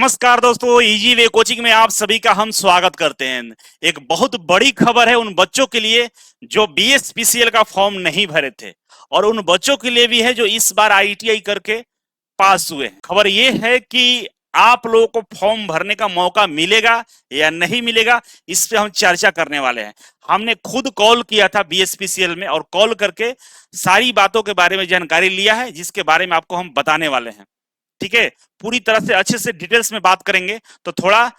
नमस्कार दोस्तों, easy way coaching में आप सभी का हम स्वागत करते हैं। एक बहुत बड़ी खबर है उन बच्चों के लिए जो बीएसपीसीएल का फॉर्म नहीं भरे थे, और उन बच्चों के लिए भी है जो इस बार आईटीआई करके पास हुए हैं। खबर ये है कि आप लोगों को फॉर्म भरने का मौका मिलेगा या नहीं मिलेगा, इस पे हम चर्चा करने वाले हैं। हमने खुद कॉल किया था बीएसपीसीएल में, और कॉल करके सारी बातों के बारे में जानकारी लिया है, जिसके बारे में आपको हम बताने वाले हैं। ठीक है, पूरी तरह से अच्छे से डिटेल्स में बात करेंगे, तो थोड़ा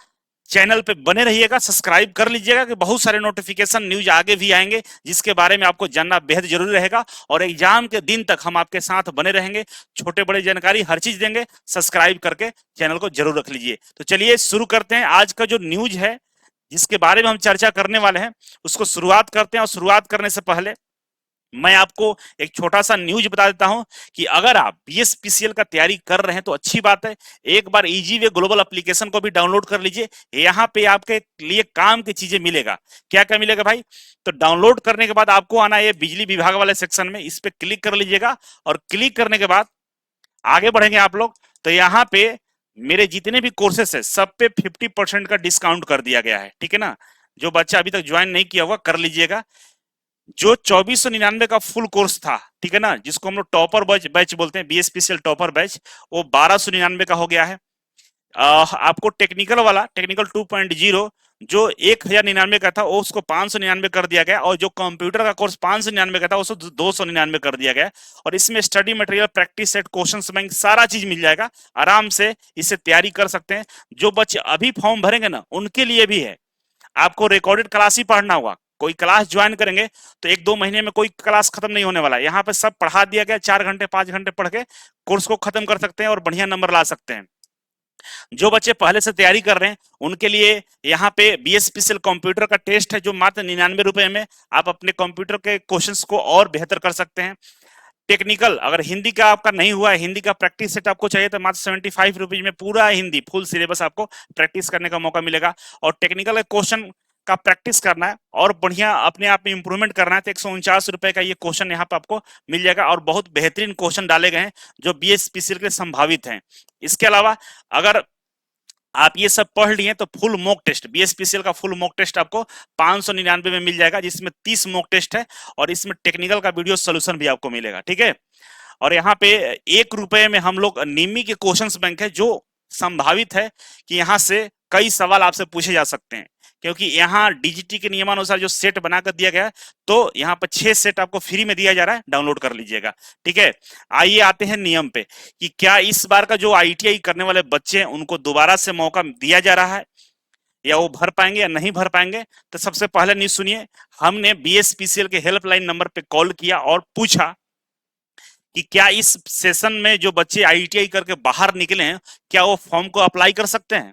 चैनल पे बने रहिएगा, सब्सक्राइब कर लीजिएगा कि बहुत सारे नोटिफिकेशन न्यूज आगे भी आएंगे जिसके बारे में आपको जानना बेहद जरूरी रहेगा। और एग्जाम के दिन तक हम आपके साथ बने रहेंगे, छोटे बड़े जानकारी हर चीज देंगे। सब्सक्राइब करके चैनल को जरूर रख लीजिए। तो चलिए शुरू करते हैं। आज का जो न्यूज है जिसके बारे में हम चर्चा करने वाले हैं उसको शुरुआत करते हैं। और शुरुआत करने से पहले मैं आपको एक छोटा सा न्यूज बता देता हूं कि अगर आप बीएसपीसीएल का तैयारी कर रहे हैं तो अच्छी बात है, एक बार इजी वे ग्लोबल एप्लीकेशन को भी डाउनलोड कर लीजिए। यहाँ पे आपके लिए काम की चीजें मिलेगा। क्या क्या मिलेगा भाई? तो डाउनलोड करने के बाद आपको आना है बिजली विभाग वाले सेक्शन में, इस पे क्लिक कर लीजिएगा। और क्लिक करने के बाद आगे बढ़ेंगे आप लोग, तो यहाँ पे मेरे जितने भी कोर्सेस है सब पे 50% का डिस्काउंट कर दिया गया है। ठीक है ना, जो बच्चा अभी तक ज्वाइन नहीं किया होगा कर लीजिएगा। जो 2499 का फुल कोर्स था, ठीक है ना, जिसको हम लोग टॉपर बैच बोलते हैं, बीएसपीसीएल टॉपर बैच, वो 1299 का हो गया है। आपको टेक्निकल वाला टेक्निकल 2.0 जो 1099 का था वो उसको 599 कर दिया गया, और जो कंप्यूटर का कोर्स 599 का था उसको 299 कर दिया गया। और इसमें study material, practice set, question bank सारा चीज मिल जाएगा। आराम से इससे तैयारी कर सकते हैं। जो बच्चे अभी फॉर्म भरेंगे ना उनके लिए भी है। आपको रिकॉर्डेड क्लास ही पढ़ना होगा। कोई क्लास ज्वाइन करेंगे तो 1-2 महीने में कोई क्लास खत्म नहीं होने वाला है। यहाँ पे सब पढ़ा दिया गया, 4 घंटे 5 घंटे पढ़ के कोर्स को खत्म कर सकते हैं और बढ़िया नंबर ला सकते हैं। जो बच्चे पहले से तैयारी कर रहे हैं उनके लिए यहाँ पे बीएसपीसीएल कंप्यूटर का टेस्ट है, जो मात्र 99 रुपए में आप अपने कंप्यूटर के क्वेश्चंस को और बेहतर कर सकते हैं। टेक्निकल, अगर हिंदी का आपका नहीं हुआ है, हिंदी का प्रैक्टिस सेट आपको चाहिए, तो मात्र 75 रुपीज में पूरा हिंदी फुल सिलेबस आपको प्रैक्टिस करने का मौका मिलेगा। और टेक्निकल क्वेश्चन का प्रैक्टिस करना है और बढ़िया अपने आप में इंप्रूवमेंट करना है तो 149 रुपए का ये क्वेश्चन यहाँ पे आपको मिल जाएगा। और बहुत बेहतरीन क्वेश्चन डाले गए हैं जो बीएसपीसीएल के संभावित हैं। इसके अलावा अगर आप ये सब पढ़ लिए तो फुल मॉक टेस्ट, बीएसपीसीएल का फुल मॉक टेस्ट आपको 599 में मिल जाएगा, जिसमें 30 मॉक टेस्ट है और इसमें टेक्निकल का वीडियो सोल्यूशन भी आपको मिलेगा। ठीक है, और यहाँ पे 1 रुपए में हम लोग निमी के क्वेश्चंस बैंक है, जो संभावित है कि यहाँ से कई सवाल आपसे पूछे जा सकते हैं, क्योंकि यहाँ डीजीटी के नियमानुसार जो सेट बनाकर दिया गया है, तो यहाँ पर 6 सेट आपको फ्री में दिया जा रहा है, डाउनलोड कर लीजिएगा। ठीक है, आइए आते हैं नियम पे कि क्या इस बार का जो आईटीआई करने वाले बच्चे हैं उनको दोबारा से मौका दिया जा रहा है या वो भर पाएंगे या नहीं भर पाएंगे। तो सबसे पहले न्यूज सुनिए, हमने बीएसपीसीएल के हेल्पलाइन नंबर पे कॉल किया और पूछा कि क्या इस सेशन में जो बच्चे आईटीआई करके बाहर निकले हैं क्या वो फॉर्म को अप्लाई कर सकते हैं।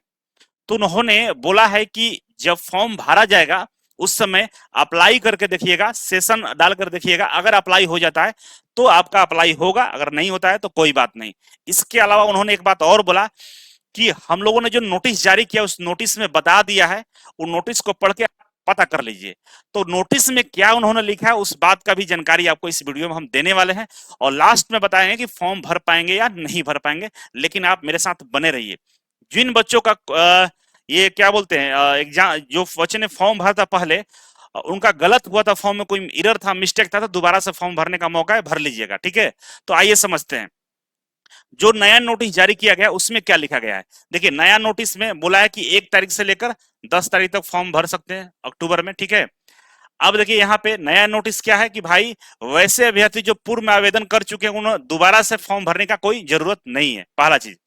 तो उन्होंने बोला है कि जब फॉर्म भरा जाएगा उस समय अप्लाई करके देखिएगा, सेशन डालकर देखिएगा। अगर अप्लाई हो जाता है तो आपका अप्लाई होगा, अगर नहीं होता है तो कोई बात नहीं। इसके अलावा उन्होंने एक बात और बोला कि हम लोगों ने जो नोटिस जारी किया उस नोटिस में बता दिया है, उन नोटिस को पढ़ के पता कर लीजिए। तो नोटिस में क्या उन्होंने लिखा है उस बात का भी जानकारी आपको इस वीडियो में हम देने वाले हैं, और लास्ट में बताएंगे कि फॉर्म भर पाएंगे या नहीं भर पाएंगे। लेकिन आप मेरे साथ बने रहिए। जिन बच्चों का ये क्या बोलते हैं एग्जाम, जो बच्चे ने फॉर्म भरा था पहले, उनका गलत हुआ था, फॉर्म में कोई एरर था, मिस्टेक था, तो दोबारा से फॉर्म भरने का मौका है, भर लीजिएगा। ठीक है, तो आइए समझते हैं जो नया नोटिस जारी किया गया उसमें क्या लिखा गया है। देखिए, नया नोटिस में बोला है कि 1 तारीख से लेकर 10 तारीख तक फॉर्म भर सकते हैं अक्टूबर में। ठीक है, अब देखिए यहाँ पे नया नोटिस क्या है कि भाई वैसे अभ्यर्थी जो पूर्व में आवेदन कर चुके हैं उन्हें दोबारा से फॉर्म भरने का कोई जरूरत नहीं है, पहला चीज।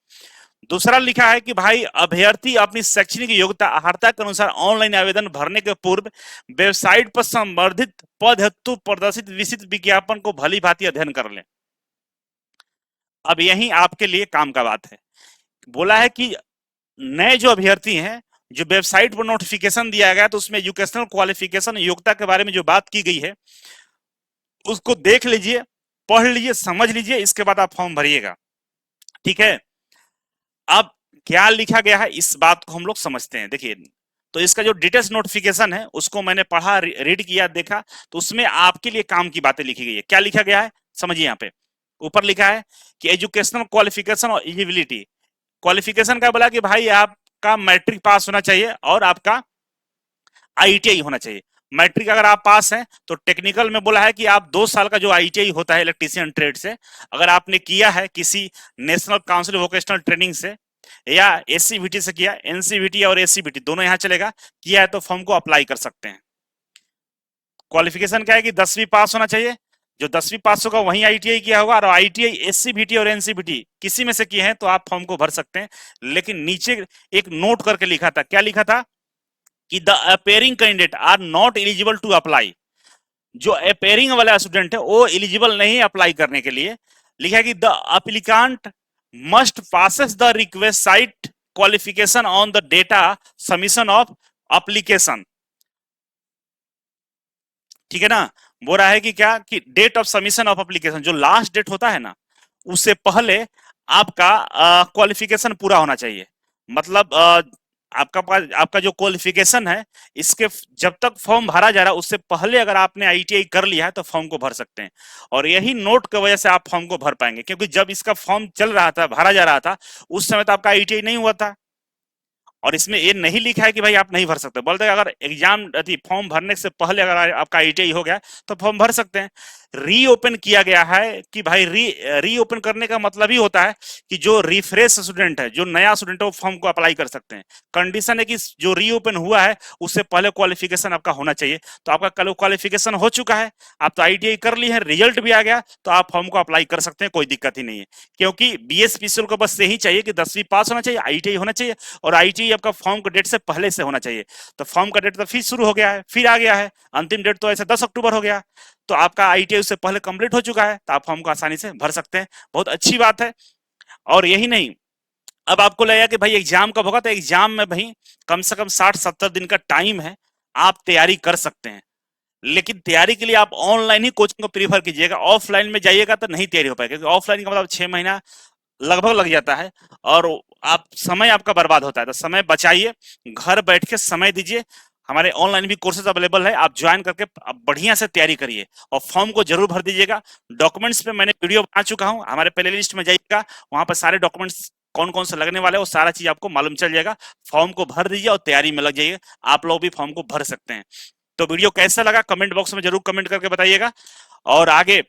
दूसरा लिखा है कि भाई अभ्यर्थी अपनी शैक्षणिक योग्यता अर्हता के अनुसार ऑनलाइन आवेदन भरने के पूर्व वेबसाइट पर संवर्धित पद हेतु प्रदर्शित विस्तृत विज्ञापन को भली भांति अध्ययन कर लें। अब यही आपके लिए काम का बात है। बोला है कि नए जो अभ्यर्थी हैं, जो वेबसाइट पर नोटिफिकेशन दिया गया तो उसमें एजुकेशनल क्वालिफिकेशन, योग्यता के बारे में जो बात की गई है उसको देख लीजिए, पढ़ लीजिए, समझ लीजिए, इसके बाद आप फॉर्म भरिएगा। ठीक है, अब क्या लिखा गया है इस बात को हम लोग समझते हैं। देखिए, तो इसका जो डिटेल्स नोटिफिकेशन है उसको मैंने पढ़ा, रीड किया, देखा, तो उसमें आपके लिए काम की बातें लिखी गई है। क्या लिखा गया है समझिए। यहाँ पे ऊपर लिखा है कि एजुकेशनल क्वालिफिकेशन और एलिजिबिलिटी क्वालिफिकेशन का बोला कि भाई आपका मैट्रिक पास होना चाहिए और आपका आईटीआई होना चाहिए। मैट्रिक अगर आप पास हैं तो टेक्निकल में बोला है कि आप 2 साल का जो आईटीआई होता है इलेक्ट्रीशियन ट्रेड से, अगर आपने किया है किसी नेशनल काउंसिल वोकेशनल ट्रेनिंग से या एससीबीटी से किया, एनसीबीटी और एससीबीटी दोनों यहां चलेगा, किया है तो फॉर्म को अप्लाई कर सकते हैं। क्वालिफिकेशन क्या है कि 10वीं पास होना चाहिए, जो 10वीं पास होगा वहीं आईटीआई किया होगा, और आईटीआई एससीबीटी और एनसीबीटी किसी में से किए हैं तो आप फॉर्म को भर सकते हैं। लेकिन नीचे एक नोट करके लिखा था, क्या लिखा था कि the appearing candidate are not eligible to apply. जो अपेयरिंग वाला स्टूडेंट है वो एलिजिबल नहीं अप्लाई करने के लिए। लिखा है कि the applicant must passes the requisite qualification on the data submission of application. ठीक है ना, बोल रहा है कि क्या कि date of submission of application, जो लास्ट डेट होता है ना उससे पहले आपका क्वालिफिकेशन पूरा होना चाहिए। मतलब आपका पास आपका जो क्वालिफिकेशन है, इसके जब तक फॉर्म भरा जा रहा है उससे पहले अगर आपने आईटीआई कर लिया है तो फॉर्म को भर सकते हैं। और यही नोट की वजह से आप फॉर्म को भर पाएंगे, क्योंकि जब इसका फॉर्म चल रहा था, भरा जा रहा था, उस समय तो आपका आईटीआई नहीं हुआ था और इसमें ये नहीं लिखा है कि भाई आप नहीं भर सकते। बोलते हैं अगर एग्जाम फॉर्म भरने से पहले अगर आपका आईटीआई हो गया तो फॉर्म भर सकते हैं। रीओपन किया गया है कि भाई रीओपन करने का मतलब ही होता है कि जो रिफ्रेश स्टूडेंट है, जो नया स्टूडेंट है, वो फॉर्म को अप्लाई कर सकते हैं। कंडीशन है कि जो रीओपन हुआ है उससे पहले क्वालिफिकेशन आपका होना चाहिए। तो आपका कल क्वालिफिकेशन हो चुका है, आप तो आईटीआई कर ली है, रिजल्ट भी आ गया, तो आप फॉर्म को अप्लाई कर सकते हैं, कोई दिक्कत ही नहीं है। क्योंकि बीएसपीसीएल को बस यही चाहिए कि 10वीं पास होना चाहिए, आईटीआई होना चाहिए, और आईटीआई आपका फॉर्म का डेट से पहले से होना चाहिए। तो फॉर्म का डेट तो फिर शुरू हो गया है, फिर आ गया है, अंतिम डेट तो ऐसे 10 अक्टूबर हो गया, तो आपका आईटीआई उससे पहले कंप्लीट हो चुका है, तो आप फॉर्म को आसानी से भर सकते हैं। बहुत अच्छी बात है। और यही नहीं, अब आपको लगेगा कि भाई एग्जाम कब होगा, तो एग्जाम में भाई कम से कम 60-70 दिन का टाइम है, आप तैयारी कर सकते हैं। लेकिन तैयारी के लिए आप ऑनलाइन ही कोचिंग को प्रीफर कीजिएगा, ऑफलाइन में जाइएगा तो नहीं तैयारी हो पाएगी, क्योंकि ऑफलाइन का मतलब 6 महीना लगभग लग जाता है और आप समय आपका बर्बाद होता है। तो समय बचाइए, घर बैठ के समय दीजिए। हमारे ऑनलाइन भी कोर्सेज अवेलेबल है, आप ज्वाइन करके आप बढ़िया से तैयारी करिए और फॉर्म को जरूर भर दीजिएगा। डॉक्यूमेंट्स पे मैंने वीडियो बना चुका हूं, हमारे प्ले लिस्ट में जाइएगा, वहां पर सारे डॉक्यूमेंट्स कौन कौन से लगने वाले हैं वो सारा चीज आपको मालूम चल जाएगा। फॉर्म को भर दीजिए और तैयारी में लग जाइए, आप लोग भी फॉर्म को भर सकते हैं। तो वीडियो कैसा लगा कमेंट बॉक्स में जरूर कमेंट करके बताइएगा, और आगे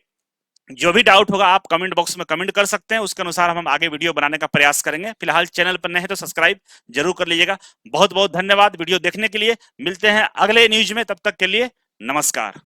जो भी डाउट होगा आप कमेंट बॉक्स में कमेंट कर सकते हैं, उसके अनुसार हम आगे वीडियो बनाने का प्रयास करेंगे। फिलहाल चैनल पर नए हैं तो सब्सक्राइब जरूर कर लीजिएगा। बहुत बहुत धन्यवाद वीडियो देखने के लिए। मिलते हैं अगले न्यूज में, तब तक के लिए नमस्कार।